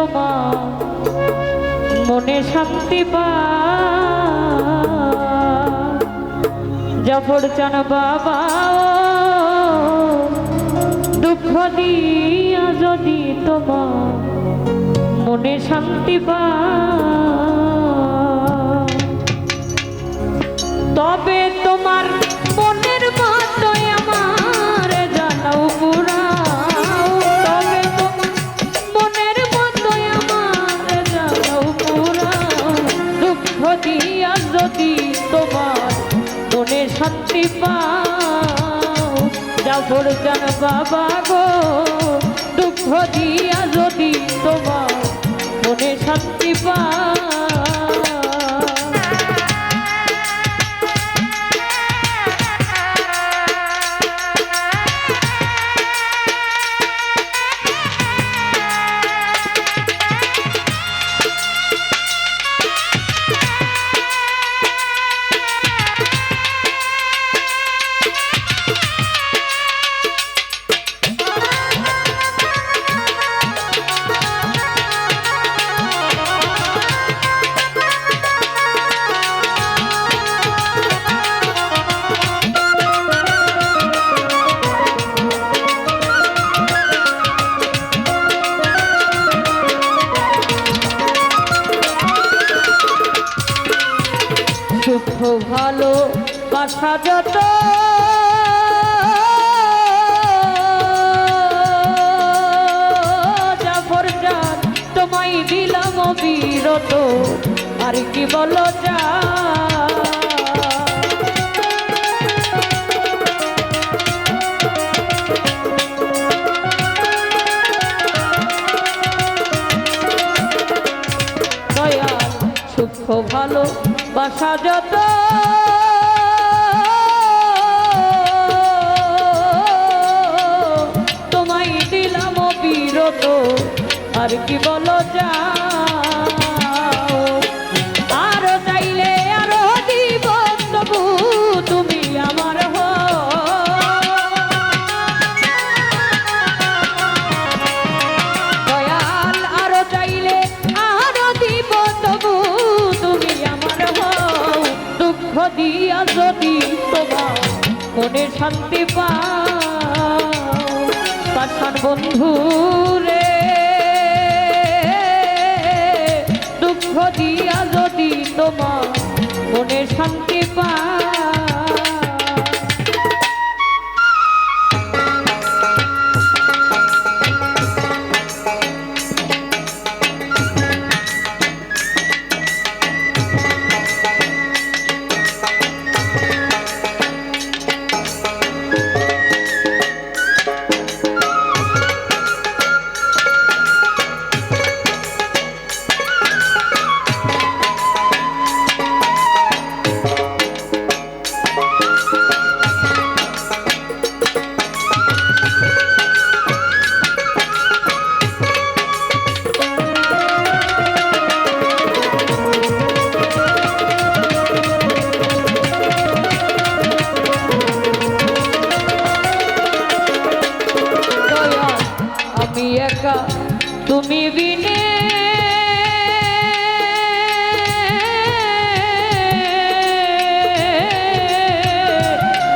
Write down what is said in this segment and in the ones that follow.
তোমার মনে শান্তি পায়। জাফর চান বাবা দুঃখ দিয়া যদি তোমার মনে শান্তি পায়, তবে তোমার মনের মতোই আমার জানাও পুরাও। তবে তোমার মনের মতোই আমার জানাও পুরাও। দুঃখ দিয়া যদি তোমার মনে শান্তি পাও। জাফর চান বাবা গো দুঃখ দিয়া যদি তোমার মনে শান্তি পাও। সুখ ভালো বাসা যত জাফর জান তোমায় দিলাম বিরত আর কি বলো যা। দয়াল সুখ ভালো বাসা যত তোমায় দিলাম বিরত আর কি বলো যা। আরো চাইলে আরো দিব তবু তুমি আমার দয়াল। আরো চাইলে আরো দিব তবু তুমি আমার দুঃখ দিয়া যদি তোমার মনে শান্তি পাও। পাষাণ বন্ধু রে দুঃখ দিয়া যদি তোমার মনে শান্তি পাও। তুমি বিনে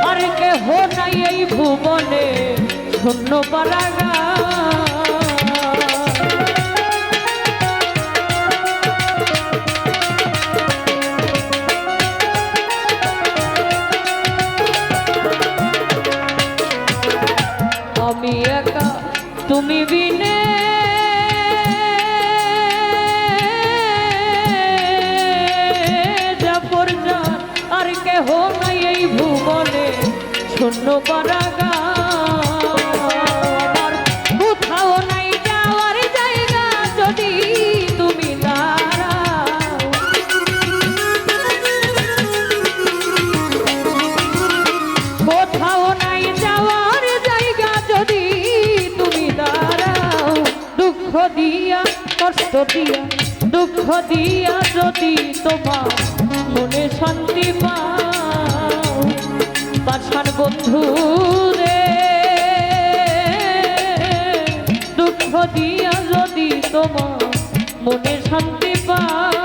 আর কেহ নাই এই ভুবনে শূন্য পারাগা। আমি একা তুমি বিনে জাফর জান আর কেহ নাই এই ভুবনে শূন্য পারাগা। আমার কোথাও নাই যাওয়ার জায়গা যদি তুমি দাঁড়াও। কোথাও নাই যাওয়ার জায়গা যদি তুমি দাঁড়াও। দুঃখ দিয়া কষ্ট দিয়া দুঃখ দিয়া যদি তোমার মনে শান্তি পাও। পাষাণ বন্ধু রে দুঃখ দিয়া যদি তোমার মনে শান্তি পায়।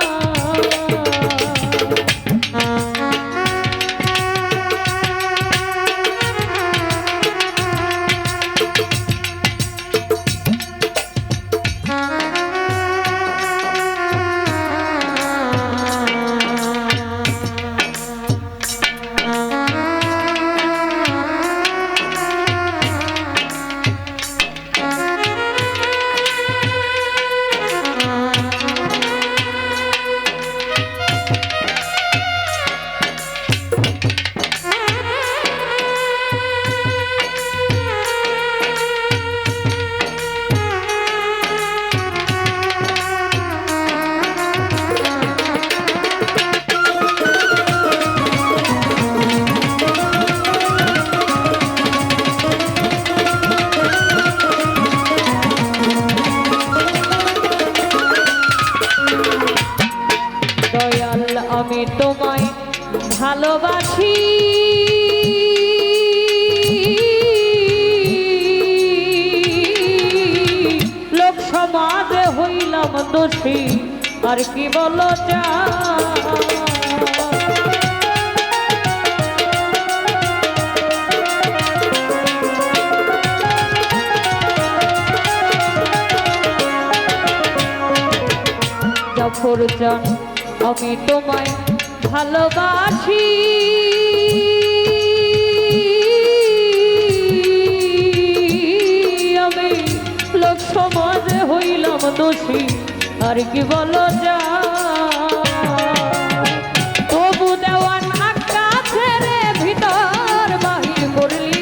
আমি তোমায় ভালোবাসি, লোক সমাজে হইলাম দোষী, আর কি বলো যা। জাফর জান আমি তোমায় ভালোবাসি, আমি লোক সমাজে হইলাম দোষী, আর কি বলো যা। তবু দেওয়ান আক্কা ছেড়ে ভিতর বাহির করলি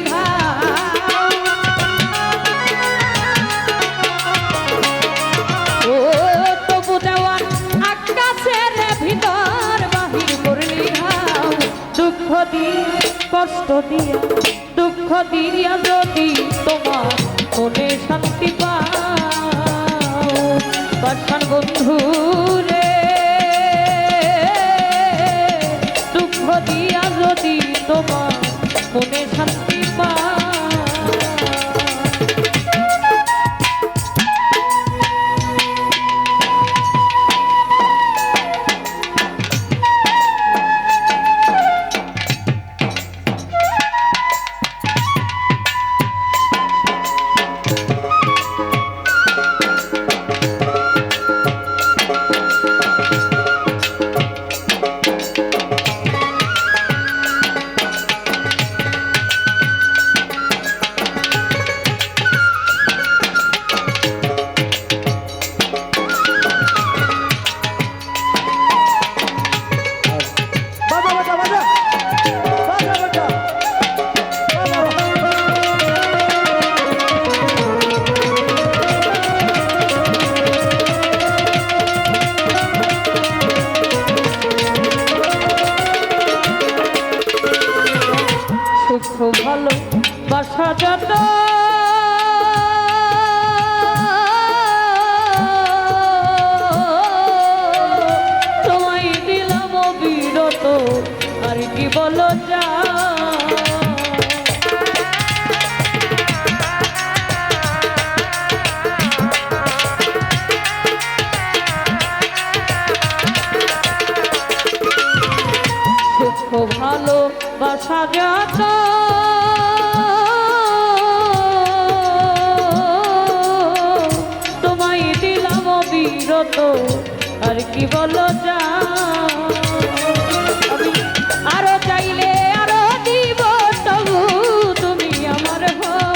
ও, তবু দেওয়ান আক্কা ছেড়ে ভিতর বাহির করলি ঘাও। দুঃখ দিয়ে কষ্ট দিয়া, দুঃখ দিয়া যদি তোমার মনে শান্তি পাও, পাষাণ বন্ধু রে, দুঃখ দিয়া যদি তোমার মনে শান্তি পাও। খুব ভালো বাসা যত তোমায় দিলাম অবিরত, আর কি বলো যা। খুব ভালো বাসা যত তোমায় দিলাম অবিরত, আর কি বলো যা। আমি আরো চাইলে আরো দিব, তবু তুমি আমার হও।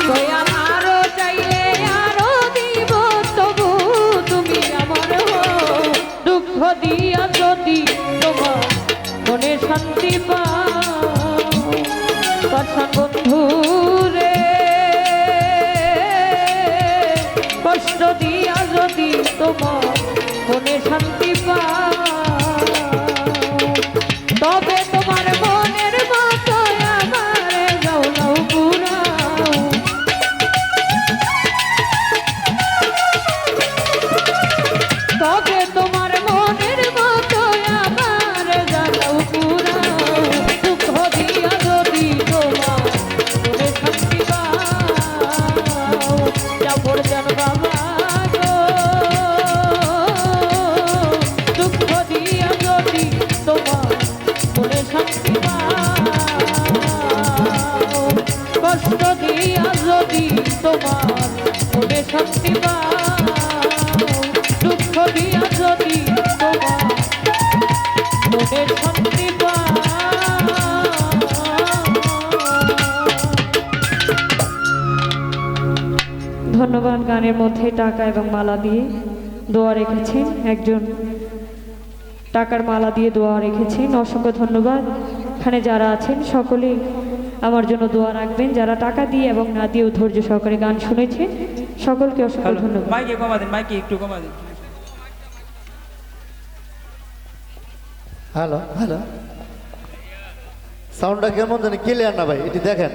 দয়াল আরো চাইলে আরো দিব, তবু তুমি আমার হও। দুঃখ দিয়া যদি তোমার মনে শান্তি পাও, পাষাণ বন্ধু রে, কষ্ট দিয়া যদি তোমার মনে শান্তি পাও, তবে তোমার মনের মতো আমারে যাও নাও পুরাও। তবে তোমার মনের মতো আমারে যাও পুরাও। দুঃখ দিয়া যদি তোমার মনে শান্তি পাও, তোমার মনে শান্তি পাও, দুঃখ দিয়া যদি তোমার মনে শান্তি পাও। ধন্যবাদ। গানের মধ্যে টাকা এবং মালা দিয়ে দোয়া রেখেছেন, একজন টাকার মালা দিয়ে দোয়া রেখেছেন, অসংখ্য ধন্যবাদ। এখানে যারা আছেন সকলেই আমার জন্য দোয়া রাখবেন, যারা টাকা দিয়ে এবং না দিয়েও ধৈর্য সহকারে গান শুনেছেন সকলকে অসংখ্য ধন্যবাদ। মাইকে কমা দিন, মাইকে একটু কমা দিন। হ্যালো হ্যালো, সাউন্ডটা কেমন জানি ক্লিয়ার না ভাই, এটি দেখেন।